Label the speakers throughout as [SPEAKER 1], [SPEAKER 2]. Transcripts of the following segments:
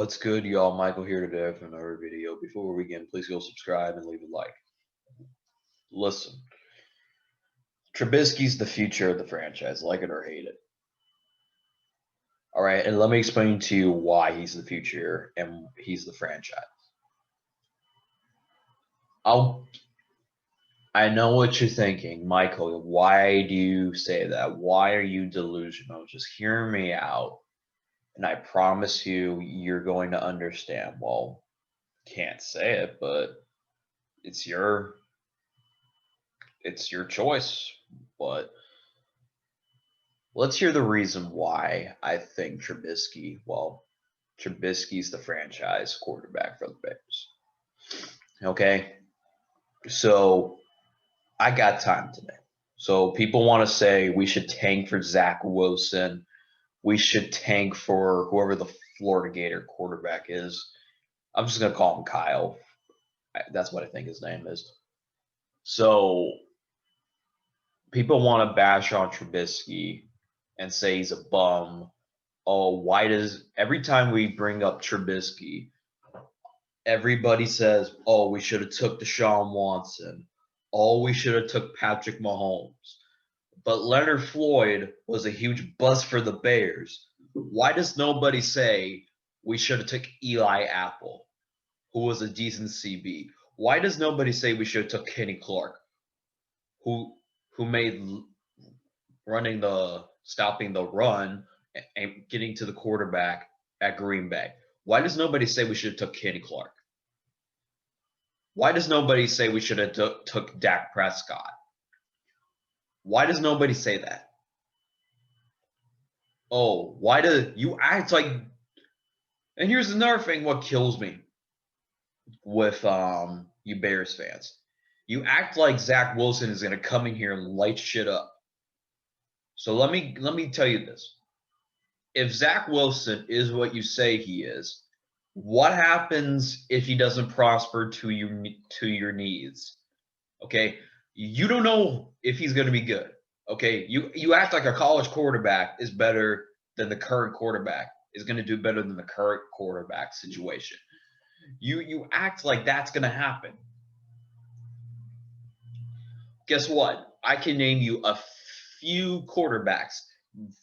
[SPEAKER 1] What's good, y'all? Michael here today for another video. Before we begin, please go subscribe and leave a like. Listen, Trubisky's the future of the franchise, like it or hate it. All right, and let me explain to you why he's the future and he's the franchise. I know what you're thinking, Michael. Why do you say that? Why are you delusional? Just hear me out, and I promise you, you're going to understand. Well, can't say it, but it's your it's your choice. But let's hear the reason why I think Trubisky's the franchise quarterback for the Bears. Okay, so I got time today. So people want to say we should tank for Zach Wilson. We should tank for whoever the Florida Gator quarterback is. I'm just going to call him Kyle. That's what I think his name is. So people want to bash on Trubisky and say he's a bum. Oh, why does every time we bring up Trubisky, everybody says, "Oh, we should have took Deshaun Watson. Oh, we should have took Patrick Mahomes." But Leonard Floyd was a huge buzz for the Bears. Why does nobody say we should have took Eli Apple, who was a decent CB? Why does nobody say we should have took Kenny Clark, who made stopping the run and getting to the quarterback at Green Bay? Why does nobody say we should have took Kenny Clark? Why does nobody say we should have took Dak Prescott? Why does nobody say that? Oh, why do you act like? And here's another thing: what kills me with you Bears fans, you act like Zach Wilson is going to come in here and light shit up. So let me tell you this: if Zach Wilson is what you say he is, what happens if he doesn't prosper to your needs? Okay, you don't know if he's going to be good. Okay, you act like a college quarterback is better than the current quarterback is going to do better than the current quarterback situation. You act like that's going to happen. Guess what? I can name you a few quarterbacks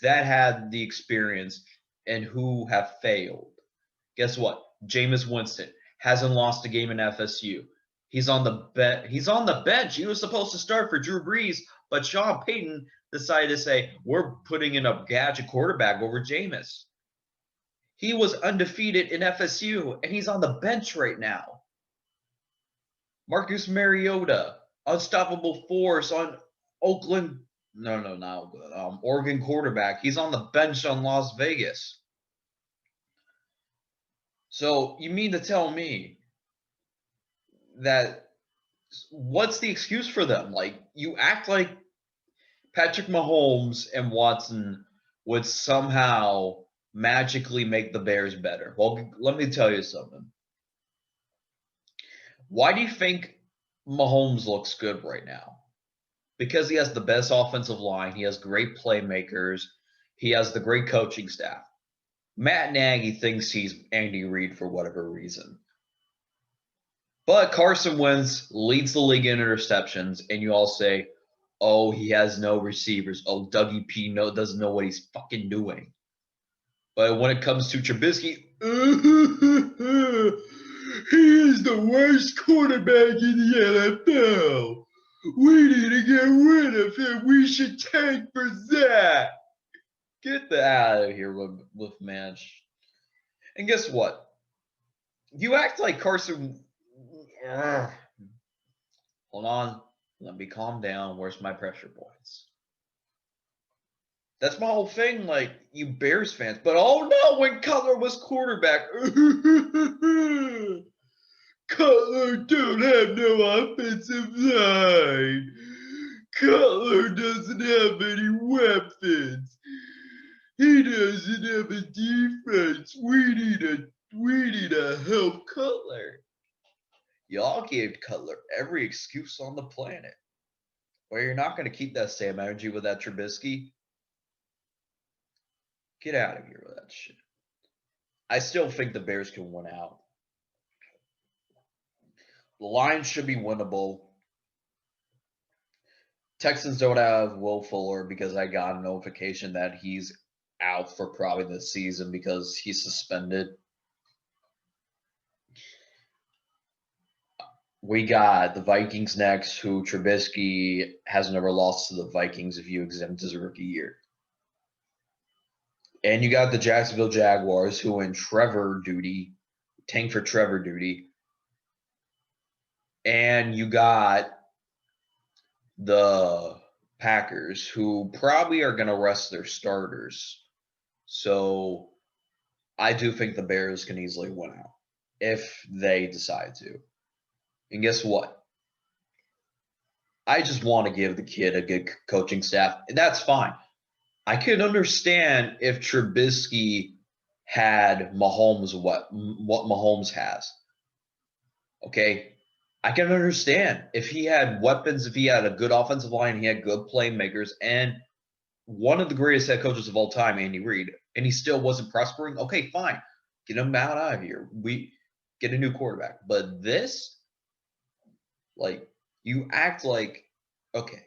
[SPEAKER 1] that had the experience and who have failed. Guess what? Jameis Winston hasn't lost a game in FSU. He's on the bench. He was supposed to start for Drew Brees, but Sean Payton decided to say, we're putting in a gadget quarterback over Jameis. He was undefeated in FSU, and he's on the bench right now. Marcus Mariota, unstoppable force on Oakland. No, not Oakland. Oregon quarterback. He's on the bench on Las Vegas. So you mean to tell me that what's the excuse for them? Like, you act like Patrick Mahomes and Watson would somehow magically make the Bears better. Well, let me tell you something. Why do you think Mahomes looks good right now? Because he has the best offensive line. He has great playmakers. He has the great coaching staff. Matt Nagy thinks he's Andy Reid for whatever reason. But Carson Wentz leads the league in interceptions, and you all say, oh, he has no receivers. Oh, Dougie P doesn't know what he's fucking doing. But when it comes to Trubisky, he is the worst quarterback in the NFL. We need to get rid of him. We should tank for Zach. Get the out of here with Manch. And guess what? You act like Carson. Hold on. Let me calm down. Where's my pressure points? That's my whole thing, like, you Bears fans. But oh no, when Cutler was quarterback. Cutler don't have no offensive line. Cutler doesn't have any weapons. He doesn't have a defense. We need to help Cutler. Y'all gave Cutler every excuse on the planet. Well, you're not going to keep that same energy with that Trubisky. Get out of here with that shit. I still think the Bears can win out. The Lions should be winnable. Texans don't have Will Fuller because I got a notification that he's out for probably the season because he's suspended. We got the Vikings next, who Trubisky has never lost to the Vikings if you exempt his rookie year. And you got the Jacksonville Jaguars, who in Trevor duty, tank for Trevor duty. And you got the Packers, who probably are going to rest their starters. So I do think the Bears can easily win out if they decide to. And guess what? I just want to give the kid a good coaching staff. And that's fine. I could understand if Trubisky had Mahomes what Mahomes has. Okay? I can understand if he had weapons, if he had a good offensive line, he had good playmakers, and one of the greatest head coaches of all time, Andy Reid, and he still wasn't prospering. Okay, fine. Get him out of here. We get a new quarterback. But this, like, you act like, okay,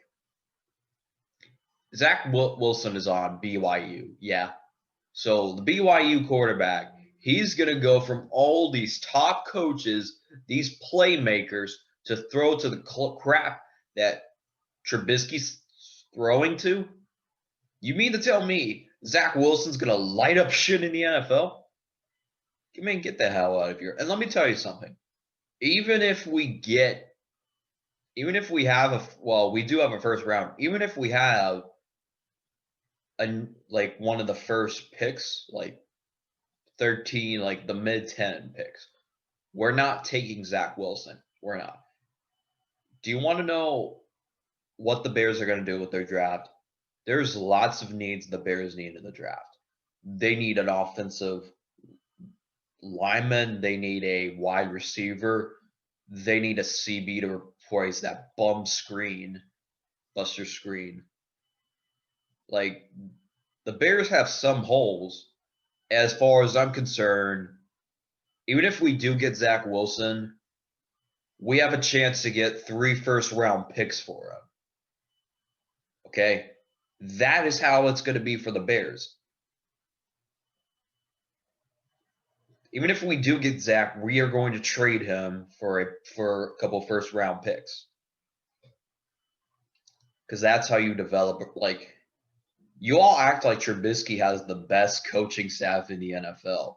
[SPEAKER 1] Zach Wilson is on BYU. Yeah. So the BYU quarterback, he's going to go from all these top coaches, these playmakers, to throw to the crap that Trubisky's throwing to? You mean to tell me Zach Wilson's going to light up shit in the NFL? Man, get the hell out of here. And let me tell you something. Even if we have we do have a first round. Even if we have one of the first picks, like 13, like the mid 10 picks, we're not taking Zach Wilson. We're not. Do you want to know what the Bears are going to do with their draft? There's lots of needs the Bears need in the draft. They need an offensive lineman. They need a wide receiver. They need a CB to replace that Buster Screen. Like, the Bears have some holes. As far as I'm concerned, even if we do get Zach Wilson, we have a chance to get 3 first-round picks for him. Okay? That is how it's going to be for the Bears. Even if we do get Zach, we are going to trade him for a couple first-round picks. Because that's how you develop. Like, you all act like Trubisky has the best coaching staff in the NFL.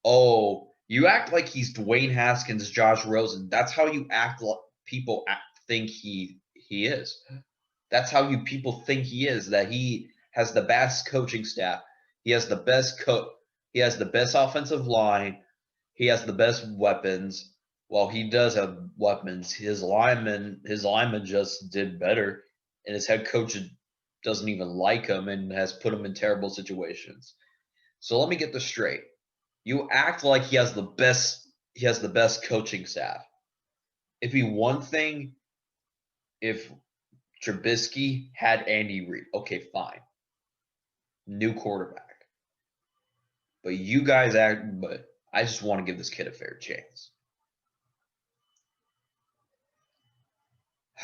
[SPEAKER 1] Oh, you act like he's Dwayne Haskins, Josh Rosen. That's how you act. People think he is. That's how you people think he is. That he has the best coaching staff. He has the best He has the best offensive line. He has the best weapons. Well, he does have weapons. His lineman just did better, and his head coach doesn't even like him and has put him in terrible situations. So let me get this straight. You act like he has the best coaching staff. It'd be one thing if Trubisky had Andy Reid. Okay, fine. New quarterback. But I just want to give this kid a fair chance.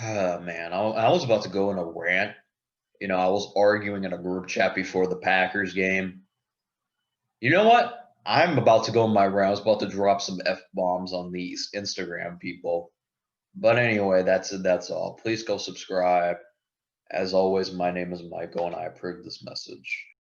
[SPEAKER 1] Man, I was about to go in a rant. I was arguing in a group chat before the Packers game. You know what? I'm about to go in my rant. I was about to drop some F-bombs on these Instagram people. But anyway, that's all. Please go subscribe. As always, my name is Michael, and I approve this message.